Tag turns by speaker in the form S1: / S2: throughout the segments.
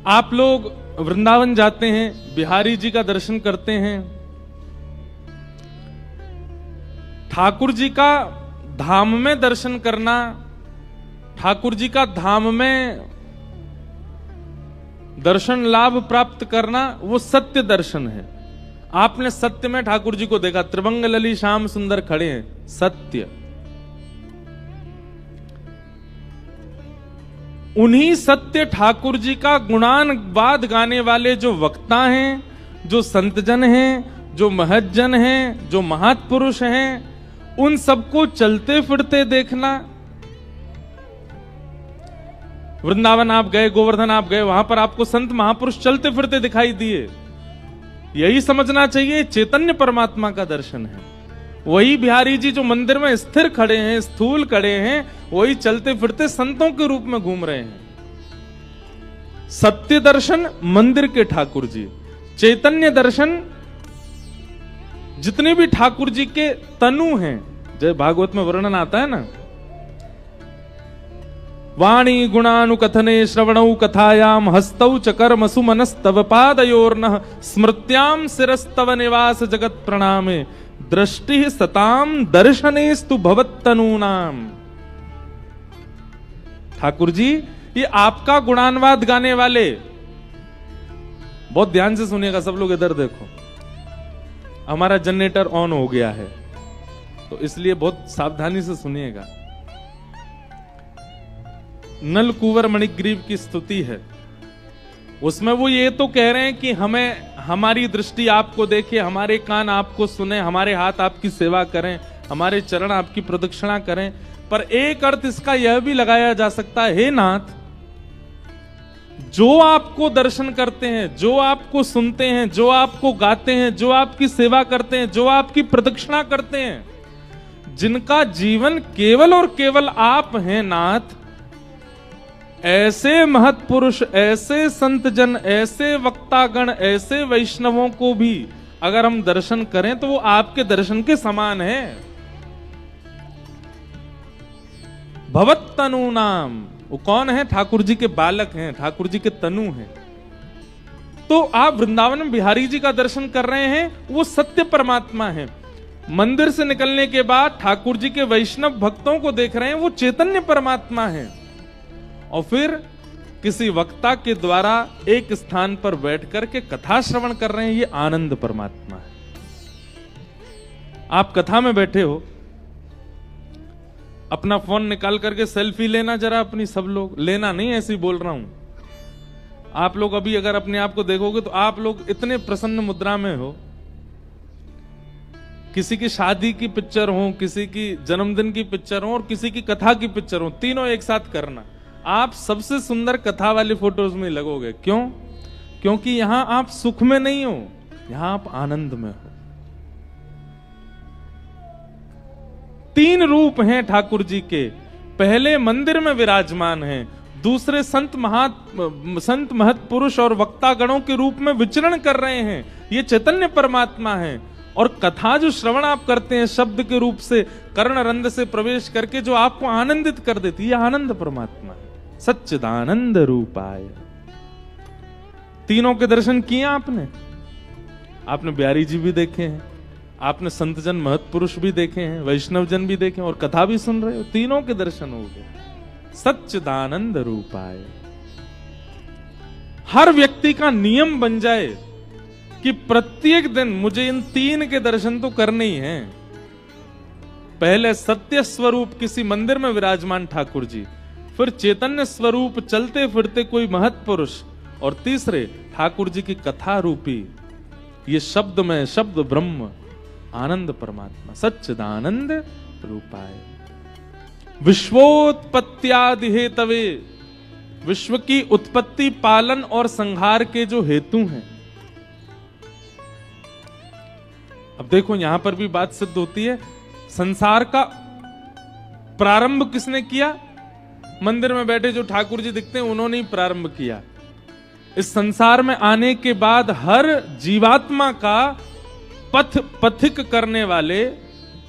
S1: आप लोग वृंदावन जाते हैं, बिहारी जी का दर्शन करते हैं, ठाकुर जी का धाम में दर्शन करना, ठाकुर जी का धाम में दर्शन लाभ प्राप्त करना, वो सत्य दर्शन है। आपने सत्य में ठाकुर जी को देखा, त्रिभंग लली श्याम सुंदर खड़े हैं, सत्य। उन्हीं सत्य ठाकुर जी का गुणानवाद गाने वाले जो वक्ता हैं, जो संतजन हैं, जो महज्जन हैं, जो महापुरुष हैं, उन सबको चलते फिरते देखना। वृंदावन आप गए, गोवर्धन आप गए, वहां पर आपको संत महापुरुष चलते फिरते दिखाई दिए। यही समझना चाहिए चैतन्य परमात्मा का दर्शन है। वही बिहारी जी जो मंदिर में स्थिर खड़े हैं, स्थूल खड़े हैं, वही चलते फिरते संतों के रूप में घूम रहे हैं। सत्य दर्शन मंदिर के ठाकुर जी, चैतन्य दर्शन जितने भी ठाकुर जी के तनु हैं, जय भागवत में वर्णन आता है ना, वाणी गुणानुकथने श्रवणौ कथायाम हस्तौ च कर्मसु मनस्तव पादयोर्नः स्मृत्याम शिरस्तव निवास जगत प्रणामे दृष्टि सताम दर्शनेस्तु भवत्तनूनाम। ठाकुर जी, ये आपका गुणानवाद गाने वाले, बहुत ध्यान से सुनिएगा सब लोग, इधर देखो। हमारा जनरेटर ऑन हो गया है तो इसलिए बहुत सावधानी से सुनिएगा। नल कुंवर मणिग्रीव की स्तुति है, उसमें वो ये तो कह रहे हैं कि हमें, हमारी दृष्टि आपको देखे, हमारे कान आपको सुने, हमारे हाथ आपकी सेवा करें, हमारे चरण आपकी प्रदक्षिणा करें। पर एक अर्थ इसका यह भी लगाया जा सकता है, हे नाथ, जो आपको दर्शन करते हैं, जो आपको सुनते हैं, जो आपको गाते हैं, जो आपकी सेवा करते हैं, जो आपकी प्रदक्षिणा करते हैं, जिनका जीवन केवल और केवल आप हैं नाथ, ऐसे महत्पुरुष, ऐसे संतजन, ऐसे वक्तागण, ऐसे वैष्णवों को भी अगर हम दर्शन करें तो वो आपके दर्शन के समान है। भवत्तनु नाम, वो कौन है? ठाकुर जी के बालक हैं, ठाकुर जी के तनु हैं। तो आप वृंदावन में बिहारी जी का दर्शन कर रहे हैं, वो सत्य परमात्मा है। मंदिर से निकलने के बाद ठाकुर जी के वैष्णव भक्तों को देख रहे हैं, वो चैतन्य परमात्मा है। और फिर किसी वक्ता के द्वारा एक स्थान पर बैठ करके कथा श्रवण कर रहे हैं, ये आनंद परमात्मा है। आप कथा में बैठे हो, अपना फोन निकाल करके सेल्फी लेना जरा अपनी, सब लोग लेना नहीं, ऐसे ही बोल रहा हूं। आप लोग अभी अगर अपने आप को देखोगे तो आप लोग इतने प्रसन्न मुद्रा में हो, किसी की शादी की पिक्चर हो, किसी की जन्मदिन की पिक्चर हो और किसी की कथा की पिक्चर हो, तीनों एक साथ करना। आप सबसे सुंदर कथा वाली फोटोज में लगोगे। क्यों? क्योंकि यहां आप सुख में नहीं हो, यहां आप आनंद में हो। तीन रूप हैं ठाकुर जी के, पहले मंदिर में विराजमान हैं, दूसरे संत महत्पुरुष और वक्तागणों के रूप में विचरण कर रहे हैं, ये चैतन्य परमात्मा है। और कथा जो श्रवण आप करते हैं शब्द के रूप से, कर्ण रंध्र से प्रवेश करके जो आपको आनंदित कर देती है, आनंद परमात्मा है, सच्चिदानंद रूपाय। तीनों के दर्शन किए आपने। आपने बिहारी जी भी देखे हैं, आपने संतजन महत्पुरुष भी देखे हैं, वैष्णव जन भी देखे हैं, और कथा भी सुन रहे हो, तीनों के दर्शन हो गए। सच्चिदानंद रूपाय। हर व्यक्ति का नियम बन जाए कि प्रत्येक दिन मुझे इन तीन के दर्शन तो करने ही हैं। पहले सत्य स्वरूप किसी मंदिर में विराजमान ठाकुर जी, फिर चैतन्य स्वरूप चलते फिरते कोई महत्पुरुष, और तीसरे ठाकुर जी की कथा रूपी ये शब्द में शब्द ब्रह्म आनंद परमात्मा, सच्चिदानंद रूपाय। विश्वोत्पत्त्यादि हेतवे, विश्व की उत्पत्ति, पालन और संहार के जो हेतु हैं। अब देखो यहां पर भी बात सिद्ध होती है, संसार का प्रारंभ किसने किया? मंदिर में बैठे जो ठाकुर जी दिखते हैं उन्होंने ही प्रारंभ किया। इस संसार में आने के बाद हर जीवात्मा का पथिक करने वाले,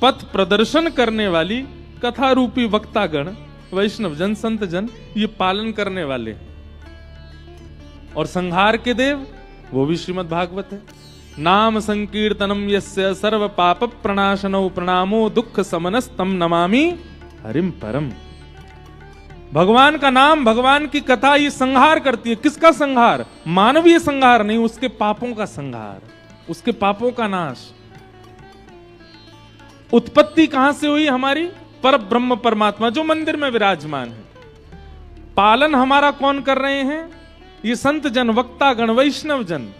S1: पथ प्रदर्शन करने वाली कथा रूपी वक्तागण, वैष्णव जन, संत जन, ये पालन करने वाले। और संहार के देव वो भी श्रीमद् भागवत है। नाम संकीर्तनम यस्य सर्व पाप प्रणाशनो प्रणामो दुख समनस्तम नमामि हरिम परम। भगवान का नाम, भगवान की कथा ये संहार करती है। किसका संहार? मानवीय संहार नहीं, उसके पापों का संहार, उसके पापों का नाश। उत्पत्ति कहां से हुई हमारी? पर ब्रह्म परमात्मा जो मंदिर में विराजमान है। पालन हमारा कौन कर रहे हैं? ये संत जन, वक्ता गण, वैष्णव जन।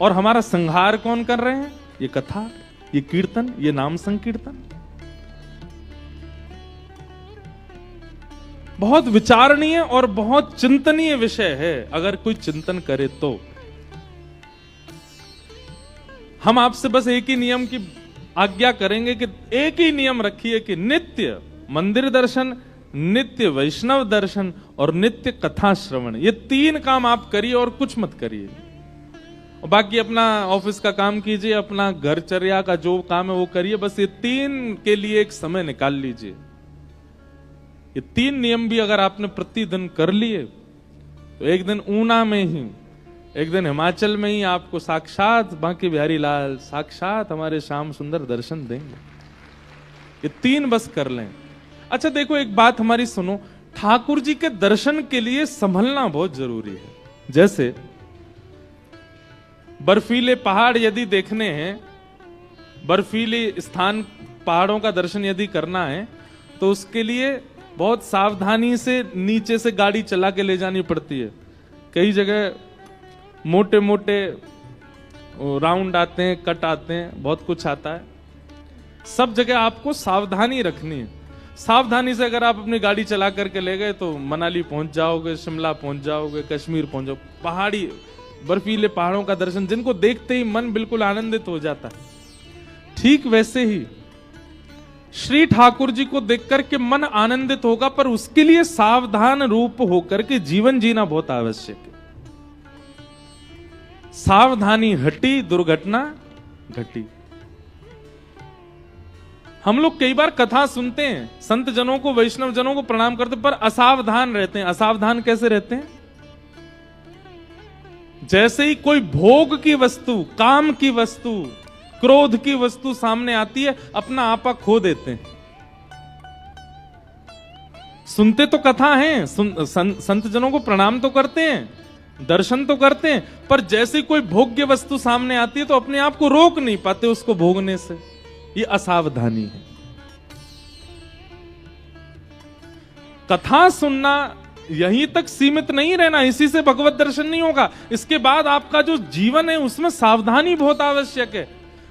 S1: और हमारा संहार कौन कर रहे हैं? ये कथा, ये कीर्तन, ये नाम संकीर्तन। बहुत विचारणीय और बहुत चिंतनीय विषय है अगर कोई चिंतन करे तो। हम आपसे बस एक ही नियम की आज्ञा करेंगे कि एक ही नियम रखिए कि नित्य मंदिर दर्शन, नित्य वैष्णव दर्शन और नित्य कथा श्रवण, ये 3 काम आप करिए और कुछ मत करिए। और बाकी अपना ऑफिस का काम कीजिए, अपना घरचर्या का जो काम है वो करिए, बस ये 3 के लिए एक समय निकाल लीजिए। ये 3 नियम भी अगर आपने प्रतिदिन कर लिए तो एक दिन ऊना में ही, एक दिन हिमाचल में ही आपको साक्षात बांके बिहारी लाल, साक्षात हमारे श्याम सुंदर दर्शन देंगे। ये 3 बस कर लें। अच्छा देखो, एक बात हमारी सुनो, ठाकुर जी के दर्शन के लिए संभलना बहुत जरूरी है। जैसे बर्फीले पहाड़ यदि देखने हैं, बर्फीले स्थान, पहाड़ों का दर्शन यदि करना है तो उसके लिए बहुत सावधानी से नीचे से गाड़ी चला के ले जानी पड़ती है। कई जगह मोटे मोटे राउंड आते हैं, कट आते हैं, बहुत कुछ आता है। सब जगह आपको सावधानी रखनी है। सावधानी से अगर आप अपनी गाड़ी चला करके ले गए तो मनाली पहुंच जाओगे, शिमला पहुंच जाओगे, कश्मीर पहुंच जाओगे। पहाड़ी बर्फीले पहाड़ों का दर्शन जिनको देखते ही मन बिल्कुल आनंदित हो जाता है। ठीक वैसे ही श्री ठाकुर जी को देखकर के मन आनंदित होगा, पर उसके लिए सावधान रूप होकर के जीवन जीना बहुत आवश्यक है। सावधानी हटी, दुर्घटना घटी। हम लोग कई बार कथा सुनते हैं, संत जनों को, वैष्णव जनों को प्रणाम करते, पर असावधान रहते हैं। असावधान कैसे रहते हैं? जैसे ही कोई भोग की वस्तु, काम की वस्तु, क्रोध की वस्तु सामने आती है, अपना आपा खो देते हैं। सुनते तो कथा हैं, संत जनों को प्रणाम तो करते हैं, दर्शन तो करते हैं, पर जैसे कोई भोग्य वस्तु सामने आती है तो अपने आप को रोक नहीं पाते उसको भोगने से। ये असावधानी है। कथा सुनना यहीं तक सीमित नहीं रहना, इसी से भगवत दर्शन नहीं होगा। इसके बाद आपका जो जीवन है उसमें सावधानी बहुत आवश्यक है।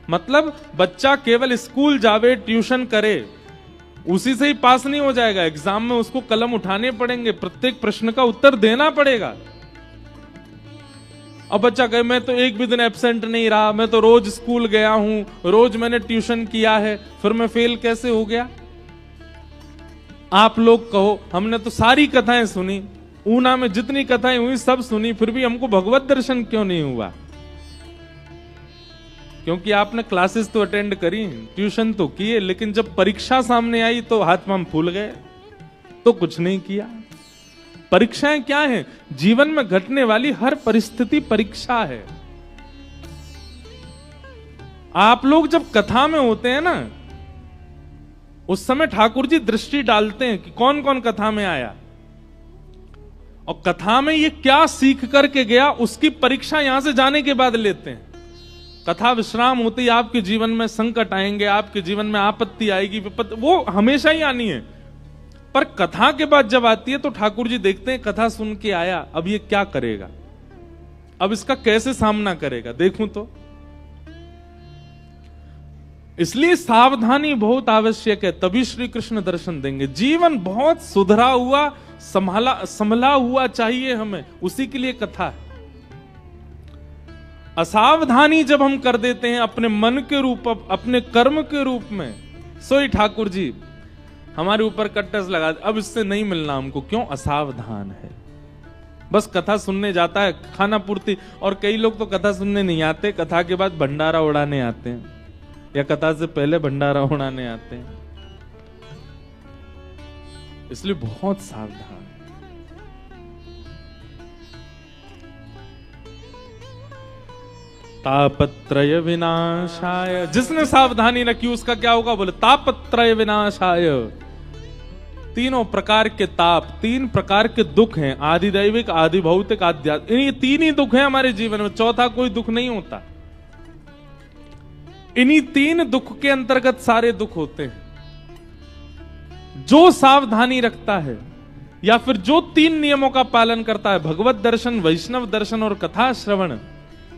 S1: मतलब बच्चा केवल स्कूल जावे, ट्यूशन करे, उसी से ही पास नहीं हो जाएगा। एग्जाम में उसको कलम उठाने पड़ेंगे, प्रत्येक प्रश्न का उत्तर देना पड़ेगा। अब बच्चा कहे मैं तो एक भी दिन एब्सेंट नहीं रहा, मैं तो रोज स्कूल गया हूं, रोज मैंने ट्यूशन किया है, फिर मैं फेल कैसे हो गया? आप लोग कहो हमने तो सारी कथाएं सुनी, ऊना में जितनी कथाएं हुई सब सुनी, फिर भी हमको भगवत दर्शन क्यों नहीं हुआ? क्योंकि आपने क्लासेस तो अटेंड करी, ट्यूशन तो किए, लेकिन जब परीक्षा सामने आई तो हाथ पांव फूल गए, तो कुछ नहीं किया। परीक्षाएं क्या है? जीवन में घटने वाली हर परिस्थिति परीक्षा है। आप लोग जब कथा में होते हैं ना, उस समय ठाकुर जी दृष्टि डालते हैं कि कौन कौन कथा में आया और कथा में ये क्या सीख करके गया, उसकी परीक्षा यहां से जाने के बाद लेते हैं। कथा विश्राम होती है, आपके जीवन में संकट आएंगे, आपके जीवन में आपत्ति आएगी, वो हमेशा ही आनी है, पर कथा के बाद जब आती है तो ठाकुर जी देखते हैं कथा सुन के आया, अब ये क्या करेगा, अब इसका कैसे सामना करेगा, देखूं तो। इसलिए सावधानी बहुत आवश्यक है, तभी श्री कृष्ण दर्शन देंगे। जीवन बहुत सुधरा हुआ, संभला हुआ चाहिए हमें, उसी के लिए कथा है। असावधानी जब हम कर देते हैं अपने मन के रूप, अपने कर्म के रूप में, सोई ठाकुर जी हमारे ऊपर कट्टस लगा, अब इससे नहीं मिलना हमको, क्यों? असावधान है। बस कथा सुनने जाता है, खाना पूर्ति। और कई लोग तो कथा सुनने नहीं आते, कथा के बाद भंडारा उड़ाने आते हैं, या कथा से पहले भंडारा उड़ाने आते हैं। इसलिए बहुत सावधान। तापत्रय विनाशाय। जिसने सावधानी रखी उसका क्या होगा? बोले तापत्रय विनाशाय। तीनों प्रकार के ताप, तीन प्रकार के दुख हैं, आदि दैविक, आदि भौतिक, आध्यात्मिक। ये तीन ही दुख हैं हमारे जीवन में, चौथा कोई दुख नहीं होता। इन्हीं तीन दुख के अंतर्गत सारे दुख होते हैं। जो सावधानी रखता है या फिर जो तीन नियमों का पालन करता है, भगवत दर्शन, वैष्णव दर्शन और कथा श्रवण,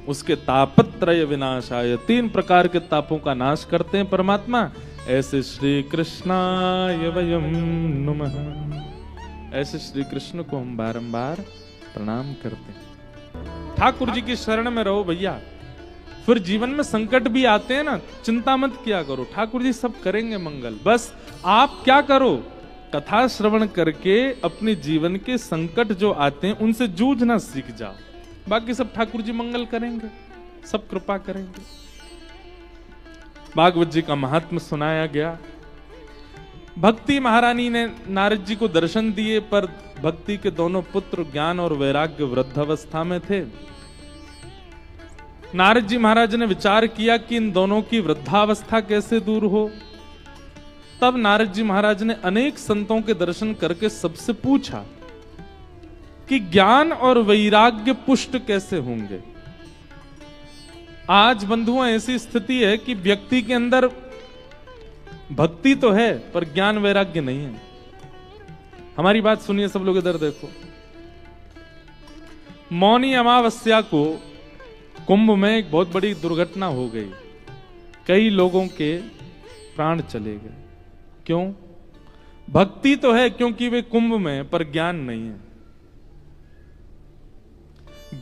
S1: उसके तापत्रय विनाशाय, तीन प्रकार के तापों का नाश करते हैं परमात्मा। ऐसे श्री कृष्णाय वयम नमः। ऐसे श्री कृष्ण को हम बारंबार प्रणाम करते हैं। ठाकुर जी की शरण में रहो भैया। फिर जीवन में संकट भी आते हैं ना, चिंता मत किया करो, ठाकुर जी सब करेंगे मंगल। बस आप क्या करो? कथा श्रवण करके अपने जीवन के संकट जो आते हैं उनसे जूझना सीख जाओ। बाकी सब ठाकुर जी मंगल करेंगे, सब कृपा करेंगे। भागवत जी का महात्म सुनाया गया। भक्ति महारानी ने नारद जी को दर्शन दिए, पर भक्ति के दोनों पुत्र ज्ञान और वैराग्य वृद्धावस्था में थे। नारद जी महाराज ने विचार किया कि इन दोनों की वृद्धावस्था कैसे दूर हो। तब नारद जी महाराज ने अनेक संतों के दर्शन करके सबसे पूछा कि ज्ञान और वैराग्य पुष्ट कैसे होंगे। आज बंधुओं ऐसी स्थिति है कि व्यक्ति के अंदर भक्ति तो है पर ज्ञान वैराग्य नहीं है। हमारी बात सुनिए सब लोग, इधर देखो। मौनी अमावस्या को कुंभ में एक बहुत बड़ी दुर्घटना हो गई। कई लोगों के प्राण चले गए। क्यों? भक्ति तो है क्योंकि वे कुंभ में, पर ज्ञान नहीं है।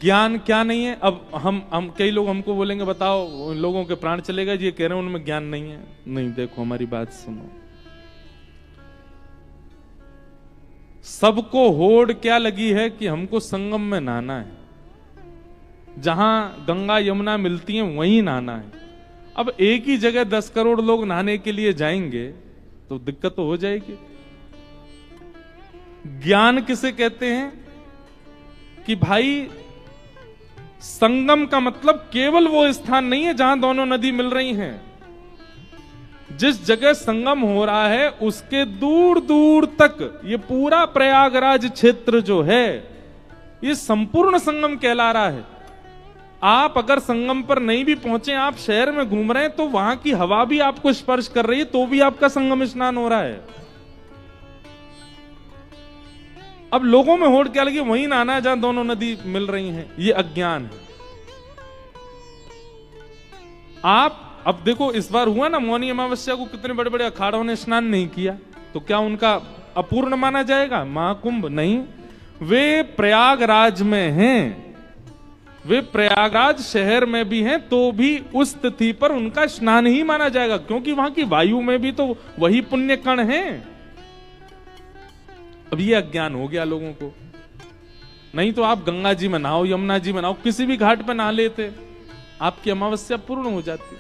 S1: ज्ञान क्या नहीं है? अब हम कई लोग हमको बोलेंगे बताओ लोगों के प्राण चले गए, ये कह रहे हैं उनमें ज्ञान नहीं है। नहीं, देखो हमारी बात सुनो। सबको होड़ क्या लगी है कि हमको संगम में नहाना है, जहां गंगा यमुना मिलती हैं वहीं नहाना है। अब एक ही जगह 10 करोड़ लोग नहाने के लिए जाएंगे तो दिक्कत तो हो जाएगी। ज्ञान किसे कहते हैं? कि भाई संगम का मतलब केवल वो स्थान नहीं है जहां दोनों नदी मिल रही हैं। जिस जगह संगम हो रहा है उसके दूर दूर तक ये पूरा प्रयागराज क्षेत्र जो है ये संपूर्ण संगम कहला रहा है। आप अगर संगम पर नहीं भी पहुंचे, आप शहर में घूम रहे हैं तो वहां की हवा भी आपको स्पर्श कर रही है, तो भी आपका संगम स्नान हो रहा है। अब लोगों में होड़ क्या लगी, वहीं नहाना है जहां दोनों नदी मिल रही हैं। ये अज्ञान है। आप अब देखो, इस बार हुआ ना मौनी अमावस्या को कितने बड़े बड़े अखाड़ों ने स्नान नहीं किया, तो क्या उनका अपूर्ण माना जाएगा? महाकुंभ नहीं, वे प्रयागराज में हैं, वे प्रयागराज शहर में भी हैं, तो भी उस तिथि पर उनका स्नान ही माना जाएगा, क्योंकि वहां की वायु में भी तो वही पुण्य कण हैं। अब ये अज्ञान हो गया लोगों को। नहीं तो आप गंगा जी में नहाओ, यमुना जी में नहाओ, किसी भी घाट पे नहा लेते, आपकी अमावस्या पूर्ण हो जाती।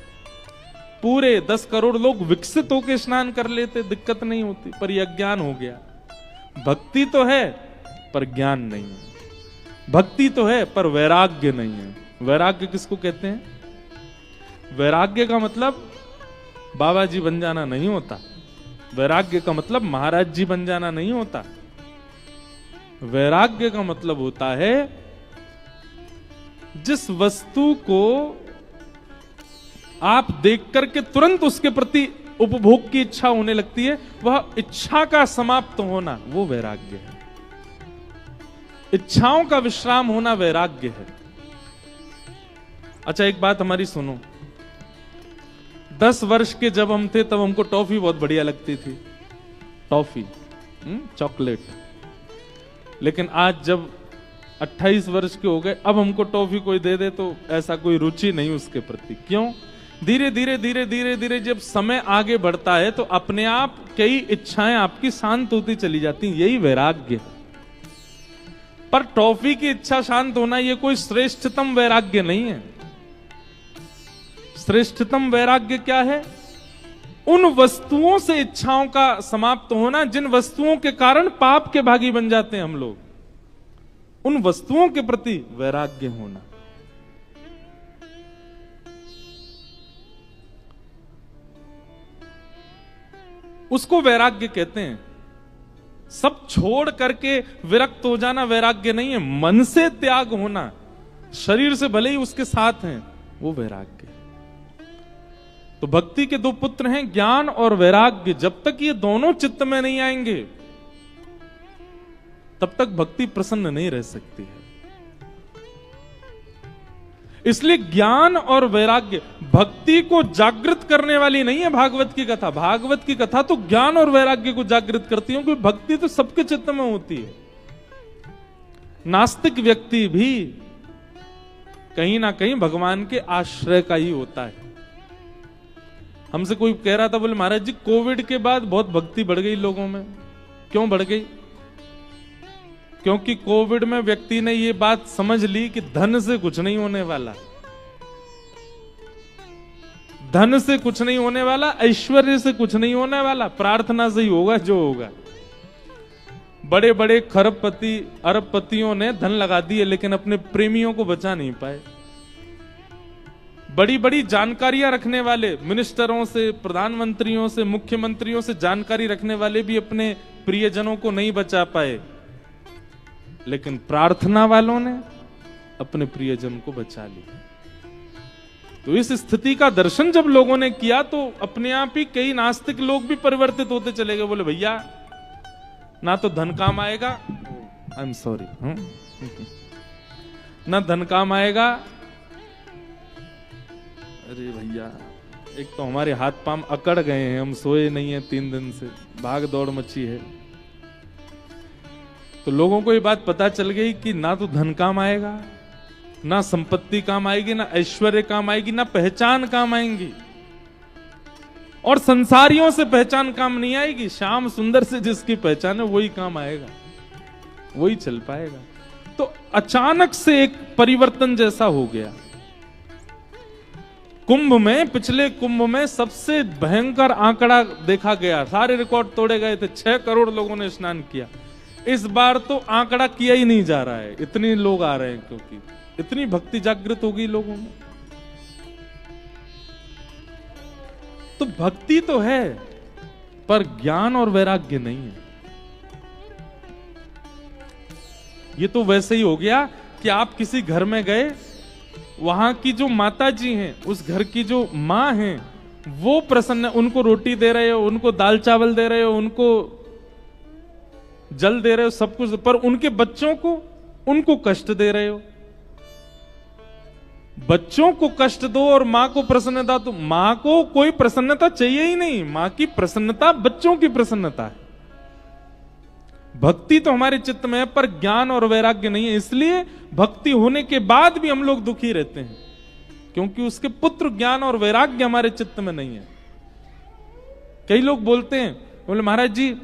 S1: पूरे 10 करोड़ लोग विकसित होकर स्नान कर लेते, दिक्कत नहीं होती। पर यह अज्ञान हो गया। भक्ति तो है पर ज्ञान नहीं है। भक्ति तो है पर वैराग्य नहीं है। वैराग्य किसको कहते हैं? वैराग्य का मतलब बाबा जी बन जाना नहीं होता। वैराग्य का मतलब महाराज जी बन जाना नहीं होता। वैराग्य का मतलब होता है जिस वस्तु को आप देख करके तुरंत उसके प्रति उपभोग की इच्छा होने लगती है, वह इच्छा का समाप्त होना, वो वैराग्य है। इच्छाओं का विश्राम होना वैराग्य है। अच्छा एक बात हमारी सुनो, 10 वर्ष के जब हम थे तब हमको टॉफी बहुत बढ़िया लगती थी, टॉफी, चॉकलेट। लेकिन आज जब 28 वर्ष के हो गए, अब हमको टॉफी कोई दे दे तो ऐसा कोई रुचि नहीं उसके प्रति। क्यों? धीरे धीरे धीरे धीरे धीरे जब समय आगे बढ़ता है तो अपने आप कई इच्छाएं आपकी शांत होती चली जाती हैं। यही वैराग्य है। पर टॉफी की इच्छा शांत होना यह कोई श्रेष्ठतम वैराग्य नहीं है। श्रेष्ठतम वैराग्य क्या है? उन वस्तुओं से इच्छाओं का समाप्त होना जिन वस्तुओं के कारण पाप के भागी बन जाते हैं हम लोग। उन वस्तुओं के प्रति वैराग्य होना। उसको वैराग्य कहते हैं। सब छोड़ करके विरक्त हो जाना वैराग्य नहीं है, मन से त्याग होना, शरीर से भले ही उसके साथ हैं, वो वैराग्य है। तो भक्ति के दो पुत्र हैं, ज्ञान और वैराग्य। जब तक ये दोनों चित्त में नहीं आएंगे तब तक भक्ति प्रसन्न नहीं रह सकती है। इसलिए ज्ञान और वैराग्य भक्ति को जागृत करने वाली नहीं है। भागवत की कथा, भागवत की कथा तो ज्ञान और वैराग्य को जागृत करती है, क्योंकि भक्ति तो सबके चित्त में होती है। नास्तिक व्यक्ति भी कहीं ना कहीं भगवान के आश्रय का ही होता है। हमसे कोई कह रहा था, बोले महाराज जी कोविड के बाद बहुत भक्ति बढ़ गई लोगों में। क्यों बढ़ गई? क्योंकि कोविड में व्यक्ति ने ये बात समझ ली कि धन से कुछ नहीं होने वाला, धन से कुछ नहीं होने वाला, ऐश्वर्य से कुछ नहीं होने वाला, प्रार्थना से ही होगा जो होगा। बड़े बड़े खरबपति अरबपतियों ने धन लगा दिए लेकिन अपने प्रेमियों को बचा नहीं पाए। बड़ी बड़ी जानकारियां रखने वाले मिनिस्टरों से, प्रधानमंत्रियों से, मुख्यमंत्रियों से जानकारी रखने वाले भी अपने प्रियजनों को नहीं बचा पाए, लेकिन प्रार्थना वालों ने अपने प्रियजन को बचा लिया। तो इस स्थिति का दर्शन जब लोगों ने किया तो अपने आप ही कई नास्तिक लोग भी परिवर्तित होते चले गए। बोले भैया ना तो धन काम आएगा, आई एम सॉरी, ना धन काम आएगा। अरे भैया एक तो हमारे हाथ पांव अकड़ गए हैं, हम सोए नहीं है 3 दिन से, भाग दौड़ मची है। तो लोगों को ये बात पता चल गई कि ना तो धन काम आएगा, ना संपत्ति काम आएगी, ना ऐश्वर्य काम आएगी, ना पहचान काम आएंगी। और संसारियों से पहचान काम नहीं आएगी। श्याम सुंदर से जिसकी पहचान है वही काम आएगा, वही चल पाएगा। तो अचानक से एक परिवर्तन जैसा हो गया। कुंभ में, पिछले कुंभ में सबसे भयंकर आंकड़ा देखा गया, सारे रिकॉर्ड तोड़े गए थे, 6 करोड़ लोगों ने स्नान किया। इस बार तो आंकड़ा किया ही नहीं जा रहा है, इतने लोग आ रहे हैं, क्योंकि इतनी भक्ति जागृत हो गई लोगों में। तो भक्ति तो है पर ज्ञान और वैराग्य नहीं है। ये तो वैसे ही हो गया कि आप किसी घर में गए, वहां की जो माता जी हैं, उस घर की जो मां हैं, वो प्रसन्न, उनको रोटी दे रहे हो, उनको दाल चावल दे रहे हो, उनको जल दे रहे हो, सब कुछ, पर उनके बच्चों को, उनको कष्ट दे रहे हो। बच्चों को कष्ट दो और मां को प्रसन्नता दो। मां को कोई प्रसन्नता चाहिए ही नहीं, मां की प्रसन्नता बच्चों की प्रसन्नता है। भक्ति तो हमारे चित्त में है पर ज्ञान और वैराग्य नहीं है। इसलिए भक्ति होने के बाद भी हम लोग दुखी रहते हैं, क्योंकि उसके पुत्र ज्ञान और वैराग्य हमारे चित्त में नहीं है। कई लोग बोलते हैं, बोले महाराज जी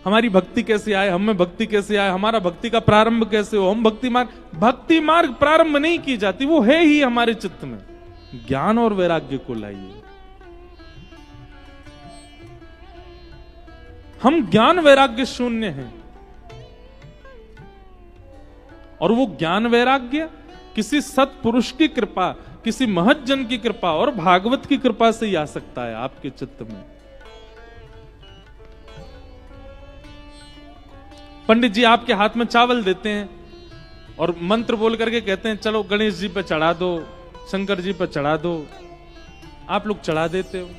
S1: हमारी भक्ति कैसे आए, हम में भक्ति कैसे आए, हमारा भक्ति का प्रारंभ कैसे हो, हम भक्ति मार्ग प्रारंभ नहीं की जाती, वो है ही हमारे चित्त में। ज्ञान और वैराग्य को लाइए। हम ज्ञान वैराग्य शून्य हैं, और वो ज्ञान वैराग्य किसी सत्पुरुष की कृपा, किसी महज्जन की कृपा और भागवत की कृपा से ही आ सकता है आपके चित्त में। पंडित जी आपके हाथ में चावल देते हैं और मंत्र बोल करके कहते हैं चलो गणेश जी पे चढ़ा दो, शंकर जी पे चढ़ा दो। आप लोग चढ़ा देते हो,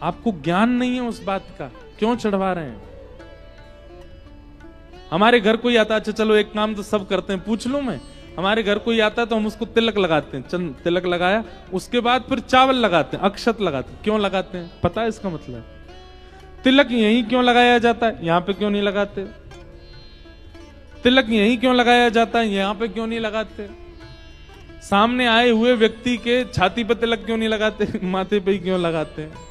S1: आपको ज्ञान नहीं है उस बात का, क्यों चढ़वा रहे हैं। हमारे घर कोई आता, अच्छा चलो एक काम तो सब करते हैं, पूछ लूं मैं, हमारे घर कोई आता है तो हम उसको तिलक लगाते हैं, चंद तिलक लगाया, उसके बाद फिर चावल लगाते हैं, अक्षत लगाते हैं। क्यों लगाते हैं, पता है इसका मतलब? तिलक यहीं क्यों लगाया जाता है, यहां पे क्यों नहीं लगाते? तिलक यहीं क्यों लगाया जाता है, यहां पे क्यों नहीं लगाते? सामने आए हुए व्यक्ति के छाती पे तिलक क्यों नहीं लगाते, माथे पे ही क्यों लगाते हैं?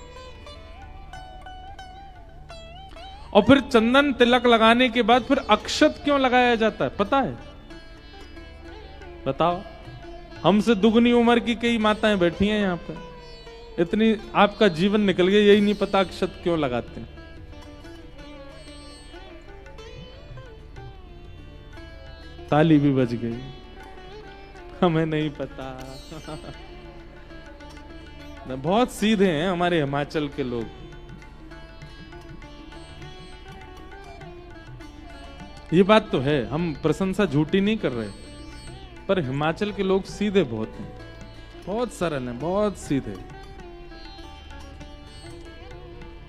S1: और फिर चंदन तिलक लगाने के बाद फिर अक्षत क्यों लगाया जाता है, पता है? बताओ। हमसे दुगनी उम्र की कई माताएं बैठी हैं यहां पे, इतनी आपका जीवन निकल गया, यही नहीं पता अक्षत क्यों लगाते हैं। ताली भी बज गई, हमें नहीं पता। बहुत सीधे हैं हमारे हिमाचल के लोग। ये बात तो है, हम प्रशंसा झूठी नहीं कर रहे, पर हिमाचल के लोग सीधे बहुत हैं, बहुत सरल हैं, बहुत सीधे।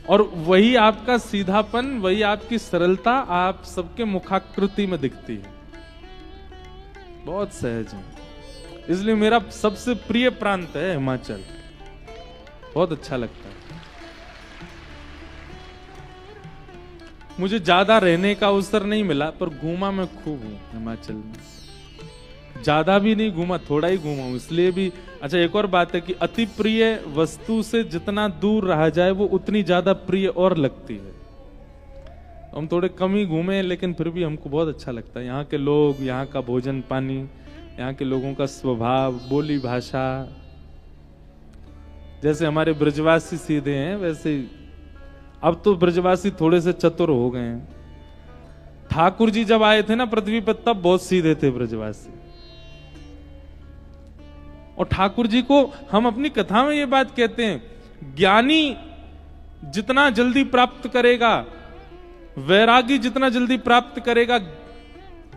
S1: और वही आपका सीधापन, वही आपकी सरलता आप सबके मुखाकृति में दिखती है, बहुत सहज है। इसलिए मेरा सबसे प्रिय प्रांत है हिमाचल, बहुत अच्छा लगता है। मुझे ज्यादा रहने का अवसर नहीं मिला, पर घूमा मैं खूब हूं हिमाचल में। ज्यादा भी नहीं घूमा, थोड़ा ही घूमा हूं, इसलिए भी। अच्छा, एक और बात है कि अति प्रिय वस्तु से जितना दूर रहा जाए वो उतनी ज्यादा प्रिय और लगती है। हम थोड़े कम ही घूमे, लेकिन फिर भी हमको बहुत अच्छा लगता है। यहाँ के लोग, यहाँ का भोजन पानी, यहाँ के लोगों का स्वभाव, बोली भाषा। जैसे हमारे ब्रजवासी सीधे हैं, वैसे अब तो ब्रजवासी थोड़े से चतुर हो गए हैं। ठाकुर जी जब आए थे ना पृथ्वी पर, तब बहुत सीधे थे ब्रजवासी। और ठाकुर जी को हम अपनी कथा में ये बात कहते हैं, ज्ञानी जितना जल्दी प्राप्त करेगा, वैरागी जितना जल्दी प्राप्त करेगा,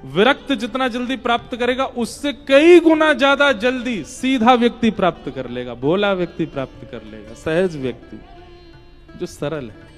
S1: विरक्त जितना जल्दी प्राप्त करेगा, उससे कई गुना ज्यादा जल्दी सीधा व्यक्ति प्राप्त कर लेगा, भोला व्यक्ति प्राप्त कर लेगा, सहज व्यक्ति जो सरल है।